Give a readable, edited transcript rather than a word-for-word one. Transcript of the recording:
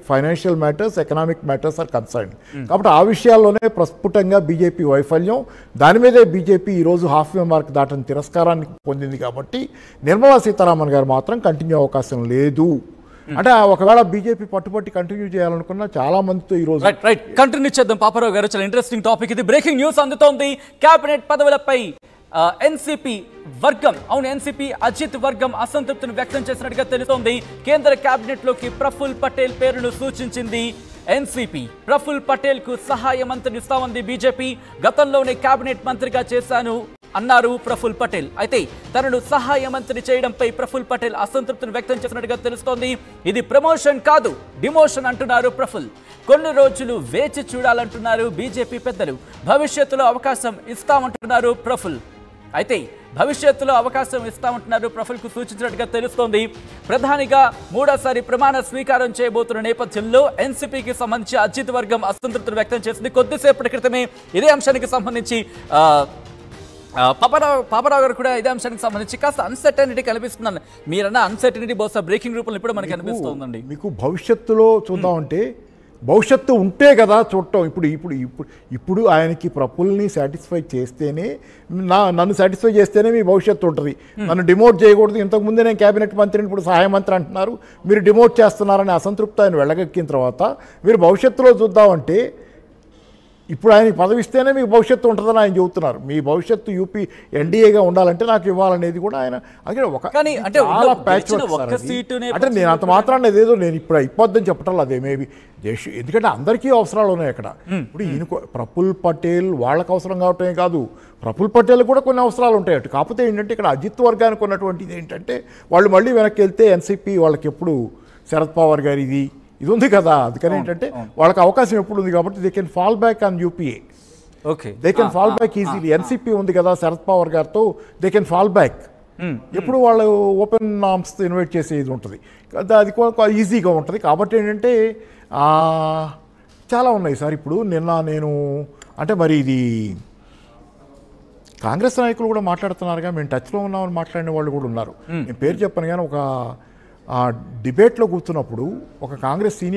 Financial matters, economic matters are concern. కాబట్టి ఆ విషయాల్లోనే ప్రస్ఫుటంగా బీజేపీ వైఫల్యం, దాని మీదే బీజేపీ ఈరోజు హాఫ్ వే మార్క్ దాటని తిరస్కారాన్ని పొందింది. కాబట్టి నిర్మలా సీతారామన్ గారు మాత్రం కంటిన్యూ అవకాశం లేదు. అంటే ఒకవేళ బీజేపీ పట్టుబట్టి కంటిన్యూ చేయాలనుకున్నా చాలా మందితో ఈరోజు కంటిన్యూ చేద్దాం. పాపారావు గారు, చాలా ఇంట్రెస్టింగ్ టాపిక్ ఇది. బ్రేకింగ్ న్యూస్ అందుతోంది. కేబినెట్ పదవులపై ఎన్సీపీ వర్గం, అవును ఎన్సీపీ అజిత్ వర్గం అసంతృప్తిని వ్యక్తం చేసినట్టుగా తెలుస్తోంది. కేంద్ర కేబినెట్ లోకి ప్రఫుల్ పటేల్ పేరును సూచించింది ఎన్సీపీ. ప్రఫుల్ పటేల్ కు సహాయ మంత్రిని ఇస్తామంది బీజేపీ. గతంలోనే కేబినెట్ మంత్రిగా చేశాను అన్నారు ప్రఫుల్ పటేల్. అయితే తనను సహాయ మంత్రి చేయడంపై ప్రఫుల్ పటేల్ అసంతృప్తిని వ్యక్తం చేసినట్టుగా తెలుస్తోంది. ఇది ప్రమోషన్ కాదు, డిమోషన్ అంటున్నారు ప్రఫుల్. కొన్ని రోజులు వేచి చూడాలంటున్నారు బీజేపీ పెద్దలు. భవిష్యత్తులో అవకాశం ఇస్తామంటున్నారు ప్రఫుల్. అయితే భవిష్యత్తులో అవకాశం ఇస్తామంటున్నారు ప్రఫుల్కు సూచించినట్టుగా తెలుస్తోంది. ప్రధానిగా మూడోసారి ప్రమాణ స్వీకారం చేయబోతున్న నేపథ్యంలో ఎన్సీపీకి సంబంధించి అజిత్ వర్గం అసంతృప్తిని వ్యక్తం చేసింది. కొద్దిసేపటి క్రితమే ఇదే అంశానికి సంబంధించి పాపారావు గారు కూడా ఇదే అంశానికి సంబంధించి కాస్త అన్సర్టనిటీ కనిపిస్తుందని మీరన్న అన్సర్టనిటీ బహుశా బ్రేకింగ్ రూపంలో ఇప్పుడు మనకి అనిపిస్తుందండి. మీకు భవిష్యత్తులో చూద్దామంటే భవిష్యత్తు ఉంటే కదా చూడటం. ఇప్పుడు ఆయనకి ప్రఫుల్ని సాటిస్ఫై చేస్తేనే, నన్ను సాటిస్ఫై చేస్తేనే మీ భవిష్యత్తు ఉంటుంది. నన్ను డిమోట్ చేయకూడదు. ఇంతకుముందే నేను క్యాబినెట్ మంత్రిని, ఇప్పుడు సహాయ మంత్రి అంటున్నారు, మీరు డిమోట్ చేస్తున్నారని అసంతృప్తి ఆయన వెళ్ళగక్కిన తర్వాత మీరు భవిష్యత్తులో చూద్దామంటే ఇప్పుడు ఆయనకి పదవి ఇస్తేనే మీకు భవిష్యత్తు ఉంటుందని ఆయన చెబుతున్నారు. మీ భవిష్యత్తు యూపీ ఎన్డీఏగా ఉండాలంటే నాకు ఇవ్వాలనేది కూడా ఆయన చాలా ప్యాచ్ అంటే నేను అంత మాత్రాన్ని ఏదేదో నేను ఇప్పుడు అయిపోద్దని చెప్పటం అదే మేబీ ఎందుకంటే అందరికీ అవసరాలు ఉన్నాయి అక్కడ. ఇప్పుడు ఈయన ప్రఫుల్ పటేల్ వాళ్ళకి అవసరం కావటమే కాదు, ప్రఫుల్ పటేల్ కూడా కొన్ని అవసరాలు ఉంటాయి. కాకపోతే ఏంటంటే ఇక్కడ అజిత్ వర్గానికి ఉన్నటువంటిది ఏంటంటే వాళ్ళు మళ్ళీ వెనక్కి వెళ్తే ఎన్సీపీ వాళ్ళకి ఎప్పుడు శరద్ పవార్ గారి ఇది ఉంది కదా, అందుకని ఏంటంటే వాళ్ళకి అవకాశం ఎప్పుడు ఉంది కాబట్టి they can fall back on UPA. Okay, they can fall back easily. NCP ఉంది కదా శరద్ పవార్ గారితో, దే కెన్ ఫాల్ బ్యాక్. ఎప్పుడు వాళ్ళు ఓపెన్ నామ్స్ ఇన్వైట్ చేసేది ఉంటుంది, అది ఈజీగా ఉంటుంది. కాబట్టి ఏంటంటే చాలా ఉన్నాయి సార్. ఇప్పుడు నిన్న నేను అంటే మరి ఇది కాంగ్రెస్ నాయకులు కూడా మాట్లాడుతున్నారుగా, మేము టచ్లో ఉన్నామని మాట్లాడిన వాళ్ళు కూడా ఉన్నారు. నేను పేరు చెప్పను కానీ ఒక డిబేట్లో కూర్చున్నప్పుడు ఒక కాంగ్రెస్ సీనియర్